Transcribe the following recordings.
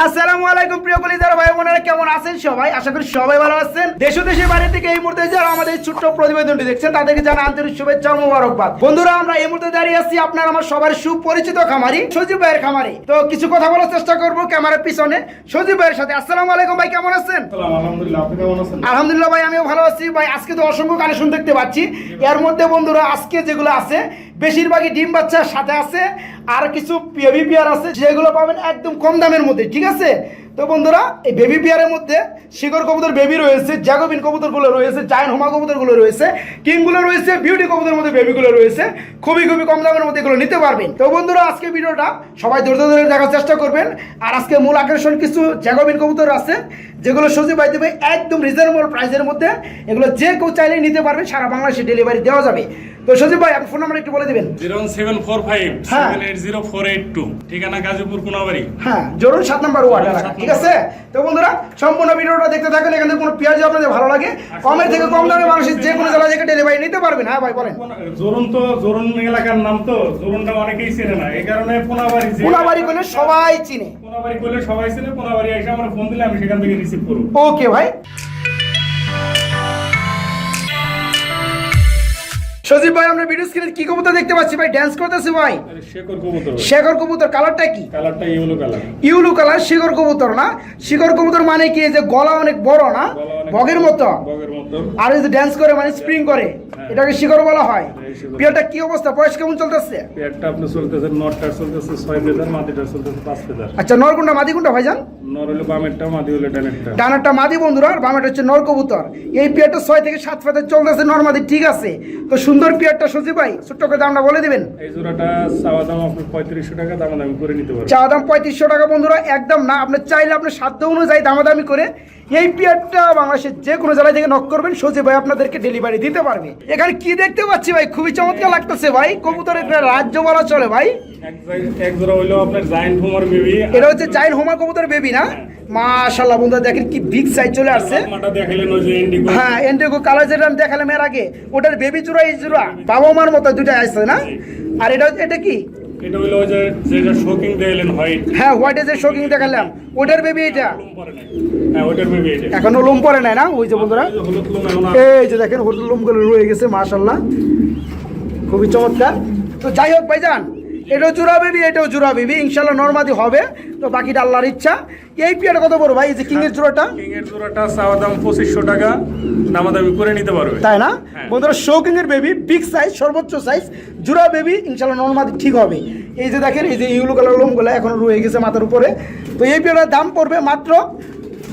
আসসালামু আলাইকুম প্রিয় কলিজার ভাই বোনেরা, কেমন আছেন সবাই? আশা করি সবাই ভালো আছেন। দেশ ও দেশের বাইরে থেকে এই মুহূর্তে যারা আমাদের ছোট্ট প্রতিবেদনটি দেখছেন তাদেরকে জানাই আন্তরিক শুভেচ্ছা ও মোবারকবাদ। বন্ধুরা, আমরা এই মুহূর্তে দাঁড়িয়ে আছি আপনার আমার সবার সুপরিচিত খামারি সজীব ভাইয়ের খামারে। তো কিছু কথা বলার চেষ্টা করব ক্যামেরার পিছনে সজীব ভাইয়ের সাথে। আসসালামু আলাইকুম ভাই, কেমন আছেন? আলহামদুলিল্লাহ, আপনি কেমন আছেন? আলহামদুলিল্লাহ ভাই, আমিও ভালো আছি ভাই। আজকে তো অসংখ্য কালেকশন দেখতে পাচ্ছি। এর মধ্যে বন্ধুরা আজকে যেগুলো আছে বেশিরভাগই ডিম বাচ্চার সাথে আছে, আর কিছু বেবি পেয়ার আছে যেগুলো পাবেন একদম কম দামের মধ্যে, ঠিক আছে? তো বন্ধুরা, এই বেবি পেয়ারের মধ্যে শিকর কবুতর বেবি রয়েছে, জ্যাকোবিন কবুতরগুলো রয়েছে, জায়ান্ট হোমা কবুতরগুলো রয়েছে, কিংগুলো রয়েছে, বিউটি কবুতরের মধ্যে বেবিগুলো রয়েছে। খুবই কম দামের মধ্যে এগুলো নিতে পারবেন। তো বন্ধুরা, আজকে ভিডিওটা সবাই ধৈর্য ধরে দেখার চেষ্টা করবেন। আর আজকে মূল আকর্ষণ কিছু জ্যাকোবিন কবুতর আছে যেগুলো সজীব ভাই দেবে একদম রিজনেবল প্রাইসের মধ্যে। এগুলো যে কেউ চাইলেই নিতে পারবেন, সারা বাংলাদেশে ডেলিভারি দেওয়া যাবে। তো সজীব ভাই, আপনি ফোন নাম্বার একটু বলে দিবেন। 07457800482, ঠিকানা গাজীপুর কোনাবাড়ি। হ্যাঁ, জরুর 7 নম্বর ওয়ার্ড এলাকা, ঠিক আছে? তো বন্ধুরা, সম্পূর্ণ ভিডিওটা দেখতে থাকেন। এখানে কোনো পেঁয়াজ আপনাদের ভালো লাগে কমের থেকে কম দামে মানুষের যে কোনো জেলা থেকে ডেলিভারি নিতে পারবেন। হ্যাঁ ভাই বলেন। জরুন এলাকার নাম তো, জরুনটা অনেকেই চেনে না, এই কারণে কোনাবাড়ি করলে সবাই চিনে। কোনাবাড়ি করলে সবাই চেনে। কোনাবাড়ি এসে আমার ফোন দিলে আমি সেখান থেকে রিসিভ করব। ওকে ভাই। সজীব ভাই, আমরা ভিডিও স্ক্রিনে কি কবুতর দেখতে পাচ্ছি ভাই? ড্যান্স করতেছে ভাই। শেখর কবুতর। কালারটা কি? কালারটা ইয়েলো কালার। ইউলু কালার শিকর কবুতর না? শিকর কবুতর মানে কি? যে গলা অনেক বড় না, বগের মতো, আর এই যে ড্যান্স করে মানে স্প্রিং করে, এটাকে শিকর বলা হয়। পেয়ারটা কি অবস্থা, বয়স কেমন চলতেছে? পেয়ারটা আপনি চলতেছে, নটটা চলতেছে 6 ফেদার, মাদিটা চলতেছে 5 ফেদার। আচ্ছা, নর কোনটা মাদি কোনটা ভাইজান? নর হলো বামেরটা, মাদি হলো ডানেরটা। ডানারটা মাদি বন্ধুরা, আর বামেরটা হচ্ছে নর কবুতর। এই পেয়ারটা 6 থেকে 7 ফেদার চলতেছে, নর মাদি, ঠিক আছে? তো সুন্দর পেয়ারটা সজীব ভাই ছোট্ট করে দামটা বলে দিবেন। এই জোড়াটা চাওয়া দাম আপনার 3500 টাকা, দামাদামি করে নিতে পারবেন। চাওয়া দাম 3500 টাকা বন্ধুরা, একদম না। আপনি চাইলে আপনার সাধ্য অনুযায়ী দামাদামি করে এই পেয়ারটা বাংলাদেশের যে কোনো জেলা থেকে নক করবেন, সজীব ভাই আপনাদেরকে ডেলিভারি দিতে পারবে। এখানে কি দেখতে পাচ্ছি ভাই? খুবই চমৎকার লাগতেছে ভাই। কবুতরের রাজ্য বলা চলে ভাই। এক জোড়া হইলো আপনার জায়ান্ট হোমার বেবি। এটা হচ্ছে জায়ান্ট হোমা কবুতর বেবি না? মাশাআল্লাহ বন্ধুরা, দেখেন কি বিগ সাইজ চলে আসছে। মাটা দেখালেন ওই যে ইন্ডিগো। হ্যাঁ, ইন্ডিগো কালার যেটা আমি দেখালাম এর আগে, ওটার বেবি জোড়া এই জোড়া বাবা মার মতো দুটো আসছে না? আর এটা কি? এটা হইলো ওই যে যেটা শোকিং দেখালেন হোয়াইট। হ্যাঁ, হোয়াইটের যে শোকিং দেখালাম ওটার বেবি এটা। হ্যাঁ, ওটার বেবি এটা। এখনো লোম পরে নাই না? ওই যে বন্ধুরা, হলুদ লোম এখন এই যে দেখেন হলুদ লোমগুলো রয়ে গেছে, মাশাআল্লাহ খুবই চমৎকার। তো যাই হোক ভাইজান, এটাও জোড়া বেবি, এটাও জোড়া বেবি, ইনশাআল্লাহ নরমাদি হবে। তো বাকিটা আল্লাহর ইচ্ছা। এই পেয়ারটা কত বড় ভাই? এই যে কিং এর জোড়াটা? কিং এর জোড়াটা চাওয়া দাম 2500 টাকা, দামাদামি করে নিতে পারবে, তাই না বন্ধুরা? শৌকিং এর বেবি, বিগ সাইজ, সর্বোচ্চ সাইজ, জোড়া বেবি, ইনশাআল্লাহ নরমাদি ঠিক হবে। এই যে দেখেন, এই যে ইউলো কালার লোমগুলো এখনো রয়ে গেছে মাথার উপরে। তো এই পেয়ারটার দাম পড়বে মাত্র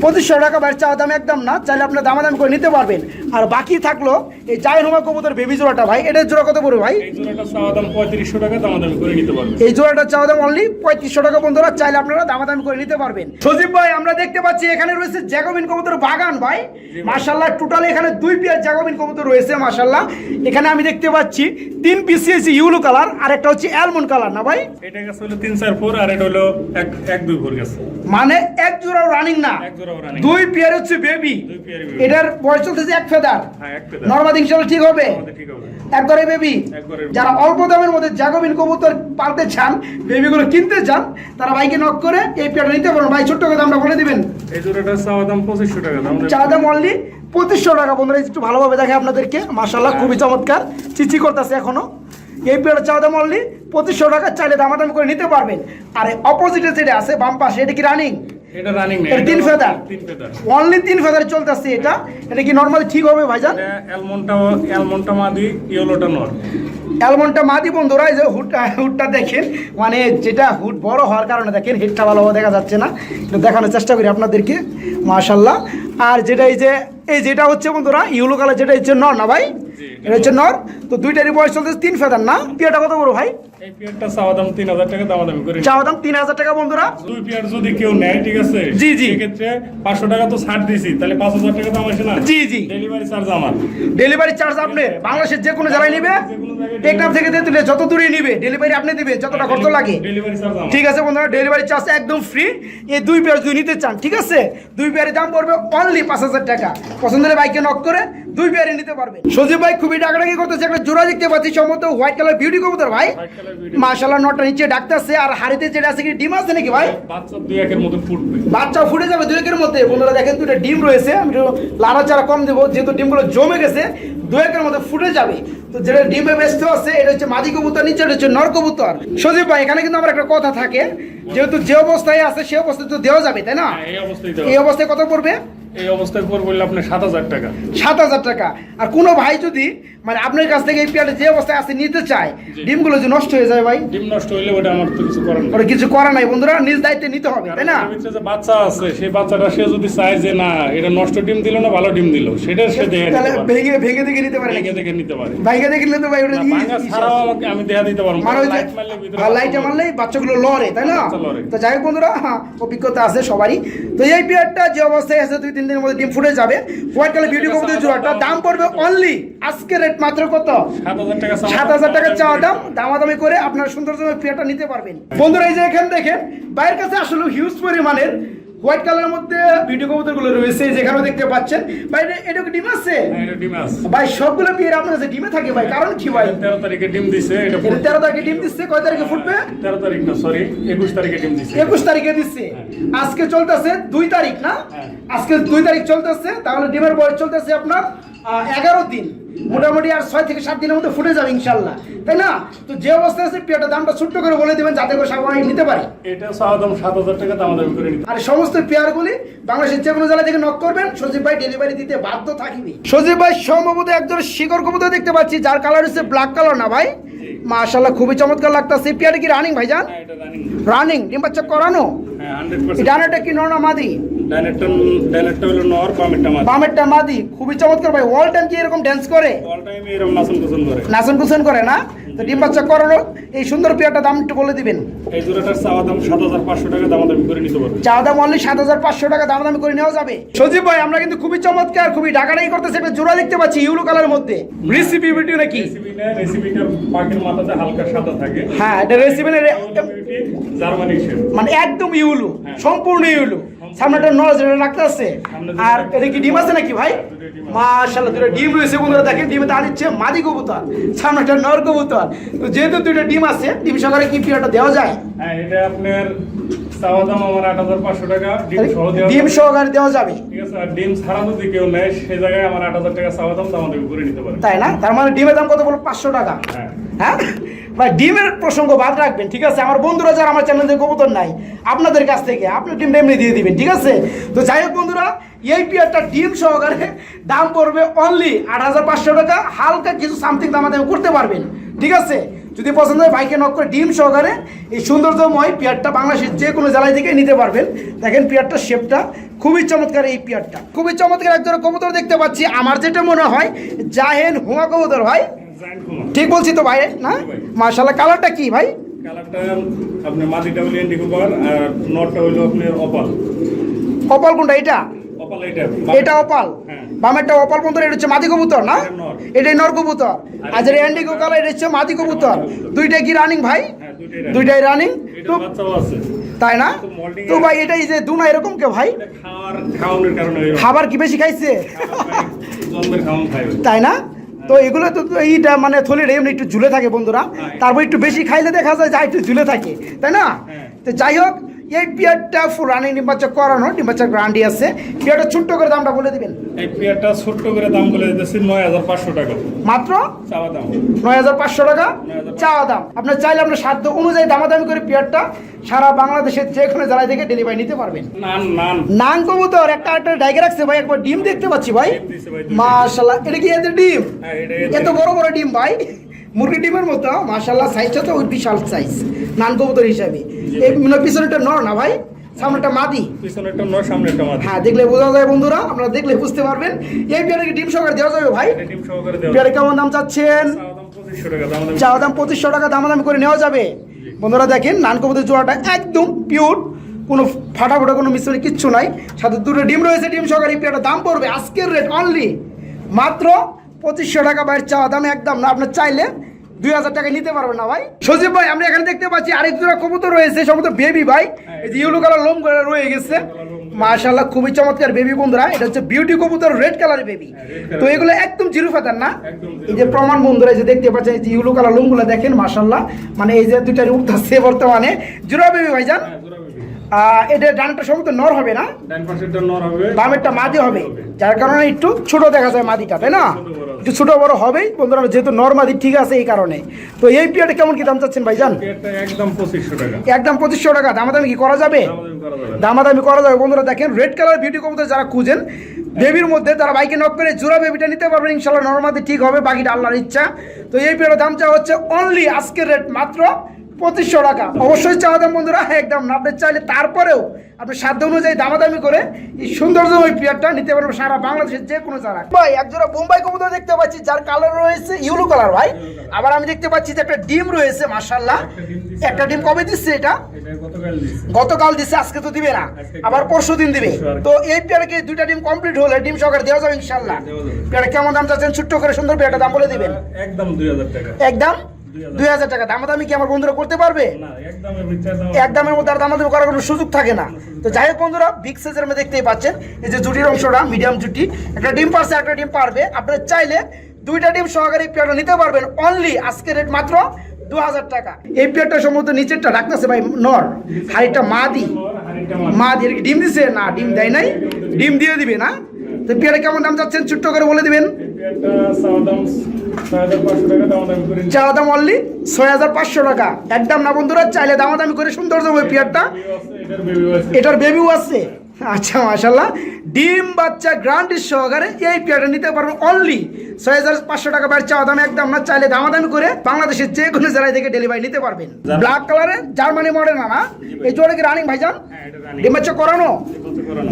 2500 টাকা। বাইরে চাওয়া দাম একদম না, চাইলে আপনার দামাদাম করে নিতে পারবেন। আর বাকি থাকলো এই জায়ান্ট হোমা কবুতর বেবি জোড়াটা ভাই, এটার জোড়া কত পড়বে ভাই? এই জোড়াটা চাওয়া দাম 3500 টাকা, দামাদামি করে নিতে পারবে। এই জোড়াটা চাওয়া দাম অনলি 3500 টাকা বন্ধুরা, চাইলে আপনারা দামাদামি করে নিতে পারবেন। সজীব ভাই, আমরা দেখতে পাচ্ছি এখানে রয়েছে জ্যাকোবিন কবুতর বাগান ভাই। মাশাআল্লাহ, টোটাল এখানে 2 পেয়ার জ্যাকোবিন কবুতর রয়েছে মাশাআল্লাহ। এখানে আমি দেখতে পাচ্ছি 3 পিস ইউলো কালার, আর একটা হচ্ছে অ্যালমন্ড কালার না ভাই? এটা গেছে হলো 3-4 আর এটা হলো 1-2 গেছে। মানে এক জোড়াও রানিং না, এক জোড়াও রানিং। 2 পেয়ার হচ্ছে বেবি। এটার বয়স চলতেছে 1 ফেদার। হ্যাঁ, 1 ফেদার। নরমাল ইনশাআল্লাহ ঠিক হবে, ঠিক হবে। একবারে বেবি। যারা অল্প দামের মধ্যে জ্যাকোবিন কবুতর পালতে চান, বেবিগুলো কিনতে চান, তারা ভাইকে নক করে এই পেয়ারটা নিতে পারেন। ভাই ছোট্ট করে আমরা বলে দিবেন। এই জোড়াটা চাওয়া দাম 2500 টাকা, চাওয়া দাম অনলি 2500 টাকা বন্ধুরা। একটু ভালোভাবে দেখে আপনাদেরকে, মাশাআল্লাহ খুবই চমৎকার, চিচি করতেছে এখনো। এই পেয়ারটা চাওয়া দাম অনলি 2500 টাকা, চাইলে দামাদামি করে নিতে পারবেন। আর অপোজিটে যেটা আছে বাম পাশে, এটা কি রানিং? এটা রানিং না, এটা 3 ফেদার। 3 ফেদার অনলি 3 ফেদার চলতেছে এটা। এটা কি নরমালি ঠিক হবে ভাইজান? অ্যালমন্ডটা মাদি, ইয়েলোটা নর। অ্যালমন্ডটা মাদি বন্ধুরা। এই যে হুডটা দেখেন, মানে যেটা হুড বড় হওয়ার কারণে দেখেন হেডটা ভালোভাবে দেখা যাচ্ছে না, একটু দেখানোর চেষ্টা করি আপনাদেরকে, মাশাআল্লাহ। আর যেটা এই যেটা হচ্ছে বন্ধুরা ইউলো কালার, যেটা হচ্ছে নর না ভাই? এটা হচ্ছে নর। তো দুইটারই বয়স চলতেছে 3 ফেদার না? পেয়ারটা কত বড় ভাই? এই পেয়ারটা চাওয়া দাম 3000 টাকা, দামাদামি করে। চাওয়া দাম 3000 টাকা বন্ধুরা। 2 পেয়ার যদি কেউ নেয়, ঠিক আছে? জি জি। সেক্ষেত্রে 500 টাকা তো ছাড় দিছি, তাহলে 5000 টাকা দাম আসে না? জি জি। ডেলিভারি চার্জ আমার। ডেলিভারি চার্জ আপনি বাংলাদেশের যে কোনো জায়গায় নিবে, টেকনাফ থেকে দিলে যত দূরে নিবে ডেলিভারি আপনি দিবেন, যতটা খরচ লাগে। ডেলিভারি চার্জ আমার। ঠিক আছে বন্ধুরা, ডেলিভারি চার্জ একদম ফ্রি। এই 2 পেয়ার যদি নিতে চান, ঠিক আছে, 2 পেয়ারের দাম পড়বে অনলি 5000 টাকা। পছন্দের বাইকে নক করে 2 পেয়ারে নিতে পারবেন। সজীব ভাই খুব খুবই ডাকাডাকি করতেছে। একটা জোড়া দেখতে পাচ্ছি সম্ভবত হোয়াইট কালার বিউটি কবুতর ভাই। White colour beauty. মাশাআল্লাহ নটটা নিচে ডাকতেছে আর হাড়িতে যেটা আছে কি ডিম আছে নাকি ভাই? বাচ্চা 2-1 মতো ফুটবে। বাচ্চা ফুটে যাবে 2-1 মধ্যে। বন্ধুরা দেখেন দুটো ডিম রয়েছে, আমি একটু লাড়াচাড়া কম দেবো যেহেতু ডিমগুলো জমে গেছে, 2-1 মধ্যে ফুটে যাবে। তো যেটা ডিমে ব্যস্ত আছে এটা হচ্ছে মাদি কবুতর, নিচে হচ্ছে নর কবুতর। সজীব ভাই এখানে কিন্তু আমার একটা কথা থাকে, যেহেতু যে অবস্থায় আছে সে অবস্থায় তো দেওয়া যাবে তাই না? হ্যাঁ, এই অবস্থায় কত পড়বে? এই অবস্থায় পর বললে আপনি 7,000 টাকা। 7,000 টাকা। আর কোনো ভাই যদি মানে আপনার কাছ থেকে এই পেয়ারটা যে অবস্থায় আছে নিতে চায়, জি। ডিমগুলো যে নষ্ট হয়ে যায় ভাই, ডিম নষ্ট হইলে ওটা আমার তো কিছু করার নেই। ওরা কিছু করা নাই বন্ধুরা, নিজ দায়িত্বে নিতে হবে তাই না? কারণ এর ভিতরে যে বাচ্চা আছে সেই বাচ্চাটা সে যদি চায় যে না এটা নষ্ট ডিম দিল না ভালো ডিম দিল, সেটা সে দেখে নিতে তাহলে পারে। ভেঙে ভেঙে দেখে নিতে পারে নাকি? দেখে দেখে নিতে পারে। ভাইকে দেখলে তো ভাই ওটা না, ভাঙা ছাড়াও আমাকে আমি দেখা দিতে পারবো। মানে ওই যে লাইট মারলে ভিতরে লাইটে মারলেই বাচ্চাগুলো লড়ে তাই না? বাচ্চা লড়ে। তো যাই হোক বন্ধুরা, হ্যাঁ অভিজ্ঞতা আছে সবারই। তো এই পেয়ারটা যে অবস্থায় আছে 2-3 দিনের মধ্যে ডিম ফুটে যাবে। হোয়াইট কালার বিউটি কবুতর জোড়াটা দাম পড়বে অনলি আজকে রেট মাত্র কত? 7,000 টাকা। 7,000 টাকা চাওয়া দাম, দামাদামি করে আপনার সুন্দর পেয়ারটা নিতে পারবেন। বন্ধুরা এই যে এখানে দেখেন বাইরের কাছে আসলে হিউজ পরিমাণের হোয়াইট কালারের মধ্যে বিউটি কবুতর গুলো রয়েছে, যেখানেও দেখতে পাচ্ছেন। ভাই এটা কি ডিম আছে? হ্যাঁ, এটা ডিম আছে। ভাই সবগুলো পেয়ার আপনার কাছে ডিমে থাকে ভাই, কারণ কি ভাই? 13 তারিখে ডিম দিছে। এটা এটা 13 তারিখে ডিম দিচ্ছে, কয় তারিখে ফুটবে? 13 তারিখ না, সরি 21 তারিখে ডিম দিছে। 21 তারিখে দিচ্ছে। আজকে চলতেছে 2 তারিখ না? হ্যাঁ। আজকে 2 তারিখ চলতেছে, তাহলে ডিমের বয়স চলতেছে আপনার 11 দিন। মোটামুটি আর 6 থেকে 7 দিনের মধ্যে ফুটে যাবে ইনশাল্লাহ তাই না? তো যে অবস্থা আছে পেয়ারটার দামটা ছোট্ট করে বলে দেবেন যাতে করে সবাই নিতে পারে। এটা চাওয়া দাম 7,000 টাকা, দাম দাম করে নিতে। আর সমস্ত পেয়ারগুলি বাংলাদেশের যে কোনো জেলা থেকে নক করবেন, সজীব ভাই ডেলিভারি দিতে বাধ্য থাকবে। সজীব ভাই সম্ভবত একজন শিকড় কবুতর দেখতে পাচ্ছি যার কালার হচ্ছে ব্ল্যাক কালার না ভাই? মাশাআল্লাহ খুবই চমৎকার লাগতাছে। পেয়ারটা কি রানিং ভাইজান? হ্যাঁ, এটা রানিং। রানিং ডিম বাচ্চা করানো? হ্যাঁ, 100%। ডানাটা কি নর না মাদি? ডাইরেক্টর হলো নর, বামেরটা মাদি। বামেরটা মাদি। খুবই চমৎকার ভাই। অল টাইম কি এরকম ড্যান্স করে? অল টাইম এরকম নাচন কুচন করে। নাচন কুচন করে না? তো ডিম বাচ্চা করানো এই সুন্দর পেয়ারটা দাম একটু বলে দিবেন। এই জোড়াটার চাওয়া দাম 7,500 টাকা, দাম দাম করে নিতে পারবে। চা দাম অনলি 7,500 টাকা, দাম দামি করে নেওয়া যাবে। সজীব ভাই আমরা কিন্তু খুবই চমৎকার খুবই ডাকাডাকি করতেছে একটা জোড়া দেখতে পাচ্ছি ইউলো কালারের মধ্যে। রেসিপি ভিডিও নাকি? রেসিপি না, রেসিপিটা পাখির মাথাতে হালকা সাদা থাকে। হ্যাঁ এটা রেসিপি জার্মানি শেপ। মানে একদম ইউলো, সম্পূর্ণ ইউলো। সামনেটা নজর রাখতে আছে। আর এটা কি ডিম আছে নাকি ভাই? মাশাআল্লাহ দুটো ডিম রয়েছে বন্ধুরা, দেখেন ডিমে তা দিচ্ছে মাদি কবুতর, সামনেটা নর কবুতর। তো যেহেতু দুটো ডিম আছে, ডিম সহকারে কি পেয়ারটা দেওয়া যায়? হ্যাঁ, এটা আপনার চাওয়া দাম আমার 8,500 টাকা, ডিম সহ দেওয়া ডিম যাবে। সহকারে দেওয়া যাবে ঠিক আছে। আর ডিম ছাড়া যদি কেউ নেয় সেই জায়গায় আমার 8,000 টাকা চাওয়া দাম, দাম দাম করে নিতে পারে। তাই না? তার মানে ডিমের দাম কত বলো? 500 টাকা। হ্যাঁ। হ্যাঁ ভাই ডিমের প্রসঙ্গ বাদ রাখবেন ঠিক আছে? আমার বন্ধুরা যারা আমার চ্যানেলে কবুতর নাই আপনাদের কাছ থেকে আপনি ডিম এমনি দিয়ে দিবেন ঠিক আছে? তো যাই হোক বন্ধুরা এই পেয়ারটা ডিম সহকারে দাম পড়বে অনলি 8,500 টাকা। হালকা কিছু সামথিং দামাদামি করতে পারবেন ঠিক আছে? যদি পছন্দ হয় বাইকে নক করে ডিম সহকারে এই সৌন্দর্যময় পেয়ারটা বাংলাদেশের যে কোনো জেলায় থেকে নিতে পারবেন। দেখেন পেয়ারটার শেপটা খুবই চমৎকার, এই পেয়ারটা খুবই চমৎকার। একজোড়া কবুতর দেখতে পাচ্ছি, আমার যেটা মনে হয় জাহেন হুমা কবুতর ভাই, জায়ান্ট কুমা। ঠিক বলছি তো ভাই না? মাশাআল্লাহ কালারটা কি ভাই? কালারটা আপনার মাদিটা হলো ইন্ডিগো কালার আর নটটা হলো আপনার অপাল। অপাল কোনটা? এটা অপাল এটা। এটা অপাল। হ্যাঁ। বামেরটা অপাল বন্ধুরা, এটা হচ্ছে মাদি কবুতর না? এটা নর। এটাই নর কবুতর। আর যেটা ইন্ডিগো কালার এটা হচ্ছে মাদি কবুতর। দুইটাই কি রানিং ভাই? হ্যাঁ, দুইটাই দুইটাই রানিং। এটা তো বাচ্চাও আছে। তাই না? তো molding তো ভাই এটাই যে দুনা এরকম কে ভাই? এটা খাওয়ানোর কারণে হলো। খাবার কি বেশি খাইছে? জন্মের খাওয়ান খাইবে। তাই না? তো এগুলো তো এইটা মানে থলিটা এমনি একটু ঝুলে থাকে বন্ধুরা, তারপর একটু বেশি খাইলে দেখা যায় যা একটু ঝুলে থাকে তাই না? হ্যাঁ। তো যাই হোক এই পেয়ারটা ফুল রানিং ডিম বাচ্চা করানো, ডিম বাচ্চার গ্যারান্টি আছে। পেয়ারটা ছোট্ট করে দামটা বলে দিবেন। এই পেয়ারটা ছোট্ট করে দাম বলে দিতেছি 9,500 টাকা মাত্র চাওয়া দাম। 9,500 টাকা চাওয়া দাম। আপনার চাইলে আপনার সাধ্য অনুযায়ী দামাদামি করে পেয়ারটা সারা বাংলাদেশের যে কোনো জেলায় থেকে ডেলিভারি নিতে পারবেন। নান নান নান কবুতর একটা ডাইগে রাখছে ভাই, একবার ডিম দেখতে পাচ্ছি ভাই। ডিম দিছে ভাই, মাশাআল্লাহ এটা কি এত ডিম? হ্যাঁ, এটা এত বড় বড় ডিম ভাই, মুরগি ডিমের মতো মাশাআল্লাহ। সাইজটা তো বিশাল সাইজ নান কবুতর হিসাবে। এই পিছনেটা নর না ভাই, সামনেটা মাদি। পিছনেরটা নয়, সামনেরটা মাদি। হ্যাঁ দেখলে বোঝা যায় বন্ধুরা, আপনারা দেখলে বুঝতে পারবেন। এই পেয়ারে কি ডিম সহকারে দেওয়া যাবে ভাই? এটা ডিম সহকারে দেওয়া। পেয়ারে কেমন দাম চাচ্ছেন? চাওয়া দাম 2500 টাকা, দাম দাম। চাওয়া দাম 2500 টাকা, দামাদামি করে নেওয়া যাবে। বন্ধুরা দেখেন নান কবুতর জোড়াটা একদম পিওর, কোনো ফাটাফোটা কোনো মিশ্রণে কিচ্ছু নাই, সাথে দুটো ডিম রয়েছে ডিম সহকারে। এই পেয়ারটার দাম পড়বে আজকের রেট অনলি মাত্র 2500 টাকা। বাইরের চাওয়া দাম একদম না, আপনার চাইলে 2000 টাকা নিতে পারবেন না ভাই। সজীব ভাই আমরা এখানে দেখতে পাচ্ছি আরেক জোড়া কবুতর রয়েছে, সম্ভবত বেবি ভাই। এই যে ইয়েলো কালার লোম করে রয়ে গেছে, মাশাআল্লাহ খুবই চমৎকার বেবি বন্ধুরা। এটা হচ্ছে বিউটি কবুতর, রেড কালারের বেবি। তো এগুলো একদম জিরো ফেদার না, এই যে প্রমাণ বন্ধুরা, এই যে দেখতে পাচ্ছেন এই যে ইয়েলো কালার লোমগুলো দেখেন মাশাআল্লাহ, মানে এই যে দুইটা রূপ আছে বর্তমানে জোড়া বেবি ভাইজান। এটা ডানটা সম্ভবত নর হবে না, ডান পাশেরটা নর হবে, বামেরটা মাদি হবে, যার কারণে একটু ছোট দেখা যায় মাদিটা, তাই না? একটু ছোট বড় হবেই বন্ধুরা, যেহেতু নর মাদি ঠিক আছে এই কারণে। তো এই পিয়ারটা কেমন কি দাম চাচ্ছেন ভাইজান? এটা একদম 2500 টাকা। একদম 2500 টাকা। দামাদামি কি করা যাবে? দামাদামি করা যাবে বন্ধুরা। দেখেন রেড কালার বিউটি কবুতর যারা খুঁজেন বেবির মধ্যে, তারা বাইকে নক করে জোড়া বেবিটা নিতে পারবেন ইনশাআল্লাহ, নরমাদি ঠিক হবে, বাকিটা আল্লাহর ইচ্ছা। তো এই পিয়ারের দাম চাওয়া হচ্ছে অনলি আজকের রেট মাত্র 2500 টাকা। অবশ্যই চাওয়া দাম বন্ধুরা একদম না, আপনি চাইলে তারপরেও আপনি সাধ্য অনুযায়ী দামাদামি করে এই সৌন্দর্য ওই পিয়ারটা নিতে পারবেন সারা বাংলাদেশের যে কোনো জায়গায়। ভাই একজোড়া বোম্বাই কবুতর দেখতে পাচ্ছি, যার কালার রয়েছে ইয়েলো কালার ভাই। আবার আমি দেখতে পাচ্ছি যে একটা ডিম রয়েছে মাশাআল্লাহ। একটা ডিম কবে দিচ্ছে এটা? গতকাল দিচ্ছে, আজকে তো দিবে না, আবার পরশু দিন দিবে। তো এই পেয়ারকে দুইটা ডিম কমপ্লিট হলে ডিম সহকারে দেওয়া যাবে ইনশাআল্লাহ। পেয়ারে কেমন দাম চাচ্ছেন ছোট্ট করে সুন্দর পেয়ারটা দাম বলে দিবেন? একদম 2000 টাকা। একদম 2000 টাকা। দামাদামি কি আমার বন্ধুরা করতে পারবে? না, একদমের ভিতরে একদমের মধ্যে আর দামাদামি করার কোনো সুযোগ থাকে না। তো যাই হোক বন্ধুরা, বিগ সাইজের মধ্যে দেখতেই পাচ্ছেন এই যে জুটির অংশটা মিডিয়াম জুটি, একটা ডিম পারছে একটা ডিম পারবে। আপনারা চাইলে দুইটা ডিম সহকারে এই পেয়ারটা নিতে পারবেন অনলি আজকে রেট মাত্র 2000 টাকা। এই পেয়ারটা সম্ভবত নিচেরটা রাখতেছে ভাই নর, হাড়িটা মাদি। মাদি এর কি ডিম দিছে? না, ডিম দেয় নাই, ডিম দিয়ে দিবে না। তো পেয়ারে কেমন দাম চাচ্ছেন ছোট্ট করে বলে দিবেন? এটা সাউদাম 6500 টাকা, দামাদামি করে চাওয়া দাম অনলি 6500 টাকা। একদম না বন্ধুরা, চাইলে দামাদামি করে সুন্দর ওই পেয়ারটা। এটার বেবি আছে, এটার বেবিও আছে। আচ্ছা মাশাআল্লাহ, ডিম বাচ্চা গ্যারান্টি সহকারে এই পেয়ারটা নিতে পারবেন অনলি 6500 টাকা। বাইরে চাওয়া দাম একদম না, চাইলে দামাদামি করে বাংলাদেশের যে কোনো জেলায় থেকে ডেলিভারি নিতে পারবেন। ব্ল্যাক কালারের জার্মানি মডেল না, এই জোড়া কি রানিং ভাইজান? ডিম বাচ্চা করানো।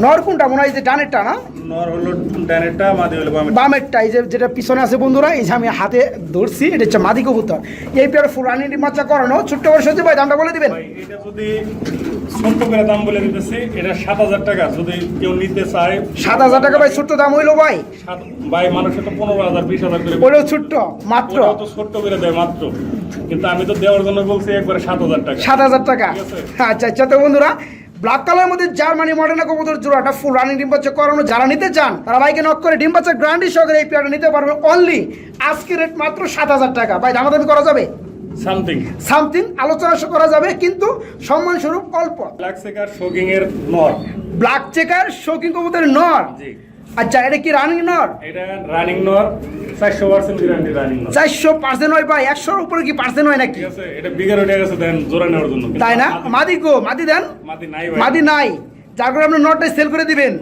নর কোনটা মনে হয় যে ডানেরটা না? নর হলো ডানেরটা, মাদি হলো বামেরটা। এই যে যেটা পিছনে আছে বন্ধুরা, এই যে আমি হাতে ধরছি, এটা হচ্ছে মাদি কবুতর। এই পেয়ার ফুল রানিং ডিম বাচ্চা করানো। ছোট্ট করে সত্যি ভাই দামটা বলে দিবেন? এটা যদি ছোট্ট করে দাম বলে দিতেছি, এটা 7000 টাকা। যদি কেউ নিতে চায় 7000 টাকা ভাই, ছোট্ট দাম হইলো ভাই। ভাই মানুষের তো 15000 20000 করে, ওইটাও ছোট্ট মাত্র, ওটাও তো ছোট্ট করে দেয় মাত্র, কিন্তু আমি তো দেওয়ার জন্য বলছি একবারে 7000 টাকা। 7000 টাকা। ঠিক আছে। আচ্ছা আচ্ছা। তো বন্ধুরা, ব্ল্যাক কালারের মধ্যে জার্মানি মডেল কবুতর জোড়াটা ফুল রানিং ডিম বাচ্চা করানো, যারা নিতে চান তারা বাইকে নক করে ডিম বাচ্চা গ্যারান্টি সহকারে এই পেয়ারটা নিতে পারবেন অনলি আজকে রেট মাত্র 7000 টাকা। ভাই দামাদামি করা যাবে? সামথিং আলোচনা করা যাবে, কিন্তু সম্মান স্বরূপ অল্প। ব্ল্যাক চেকার শোকিং এর নর, ব্ল্যাক চেকার শৌকিং কবুতরের নর। জি। আচ্ছা, এটা কি রানিং নর? এটা রানিং নর, 400% গ্যারান্টি রানিং নর। 400% হয় ভাই, 100-র উপরে কি পার্সেন্ট হয় নাকি? ঠিক আছে, এটা বিগার উঠে গেছে দেন জোড়া নেওয়ার জন্য, কিন্তু তাই না? মাদি গো, মাদি দেন। মাদি নাই ভাই, মাদি নাই, যার কারণে আপনি নটটাই সেল করে দিবেন।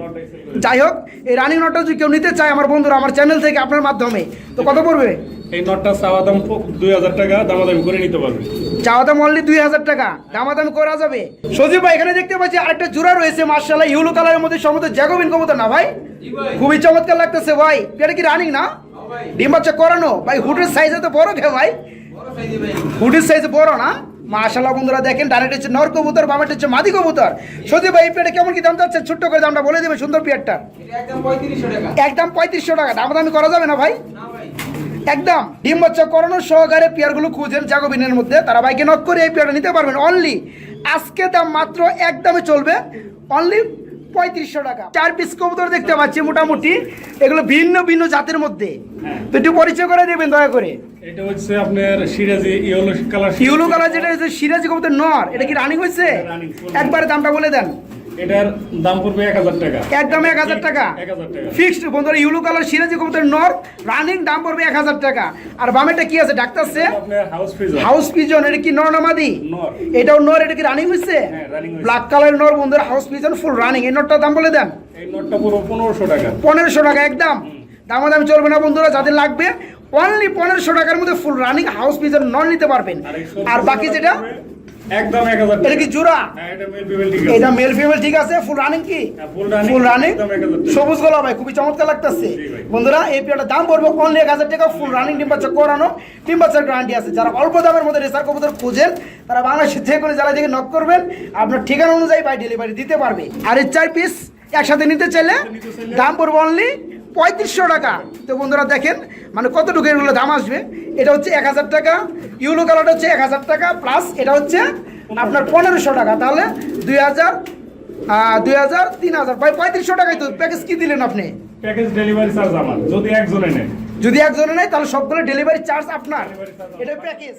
যাই হোক, এই রানিং নটটা যদি কেউ নিতে চায় আমার বন্ধুরা আমার চ্যানেল থেকে আপনার মাধ্যমে, তো কত পড়বে? এই নটটা চাওয়া দাম 2000 টাকা, দামাদামি করে নিতে পারবে। চাওয়া দাম অনলি 2000 টাকা, দামাদামি করা যাবে। সজীব ভাই এখানে দেখতে পাচ্ছি আরেকটা জোড়া রয়েছে মাশাআল্লাহ, ইয়েলো কালারের মধ্যে সমুদ্র জ্যাকোবিন কবুতর না ভাই? খুবই চমৎকার লাগতেছে ভাই। এটা কি রানিং না? ডিম বাচ্চা করানো ভাই। হুডের সাইজে তো বড় কে ভাই? হুডের সাইজে বড় না? মাশাআল্লাহ বন্ধুরা দেখেন, ডানেরটা হচ্ছে নর কবুতর, বামেরটা হচ্ছে মাদি কবুতর। সজীব ভাই এই পেয়ারটা কেমন কি দাম চাচ্ছে ছোট্ট করে দামটা বলে দিবেন সুন্দর পেয়ারটা? একদম 3500 টাকা। একদম 3500 টাকা। দামাদামি করা যাবে না ভাই? একদম ডিম বাচ্চা করানোর সহকারে পেয়ারগুলো খুঁজেন জ্যাকোবিনের মধ্যে, তারা বাইকে নক করে এই পেয়ারটা নিতে পারবেন অনলি আজকে দাম মাত্র একদমে চলবে অনলি 3500 টাকা। 4 পিস কবুতর দেখতে পাচ্ছি মোটামুটি, এগুলো ভিন্ন ভিন্ন জাতের মধ্যে। তো একটু পরিচয় করে দেবেন দয়া করে। এটা হচ্ছে আপনার সিরাজি ইয়েলো কালার। ইয়েলো কালার যেটা হচ্ছে সিরাজি কবুতর নর, এটা কি রানিং হয়েছে? রানিং। একবারে দামটা বলে দেন। এটার দাম পড়বে 1000 টাকা। একদম 1000 টাকা 1000 টাকা ফিক্সড বন্ধুরা। ইয়েলো কালার সিরাজি কবুতর নর, রানিং দাম পড়বে 1000 টাকা। আর বামেটা কি আছে ডাকতেছে? আপনার হাউস ফ্রিজার। House pigeon. এটা কি নর না মাদি? নর। এটাও নর। এটা কি রানিং হয়েছে? হ্যাঁ, রানিং হয়েছে। ব্ল্যাক কালার নর বন্ধুরা, হাউস পিজন ফুল রানিং। এই নরটার দাম বলে দেন। এই নটটা পুরো 1500 টাকা। 1500 টাকা একদম। দামাদামি চলবে না বন্ধুরা, যাদের লাগবে অনলি 1500 টাকার মধ্যে ফুল রানিং হাউস পিজন নর নিতে পারবেন। আর বাকি যেটা একদম 1000 এটা কি জোড়া? হ্যাঁ, এটা মেল ফিমেল ঠিক আছে। এটা মেল ফিমেল ঠিক আছে। ফুল রানিং কি? হ্যাঁ, ফুল রানিং। ফুল রানিং একদম 1000 টাকা। সবুজ গোলাপ ভাই, খুবই চমৎকার লাগতেছে জি ভাই। বন্ধুরা। এই পেয়ারটার দাম পড়বে অনলি 1000 টাকা। ফুল রানিং ডিম বাচ্চা করানো, ডিম বাচ্চার গ্যারান্টি আছে। যারা অল্প দামের মধ্যে রেসার কবুতর খুঁজেন তারা বাংলাদেশের যে কোনো জেলা থেকে নক করবেন, আপনার ঠিকানা অনুযায়ী ভাই ডেলিভারি দিতে পারবে। আর এই 4 পিস একসাথে নিতে চাইলে দাম পড়বে অনলি 3500 টাকা। তো বন্ধুরা দেখেন মানে কতটুকু এগুলো দাম আসবে। এটা হচ্ছে 1000 টাকা, ইউলো কালারটা হচ্ছে 1000 টাকা প্লাস এটা হচ্ছে আপনার 1500 টাকা, তাহলে 2000 2000 3000 ভাই 3500 টাকায় তো প্যাকেজ কি দিলেন আপনি? প্যাকেজ ডেলিভারি চার্জ আমার, যদি একজনে নেয়। যদি একজনে নেয় তাহলে সবগুলো ডেলিভারি চার্জ আপনার, এটা প্যাকেজ।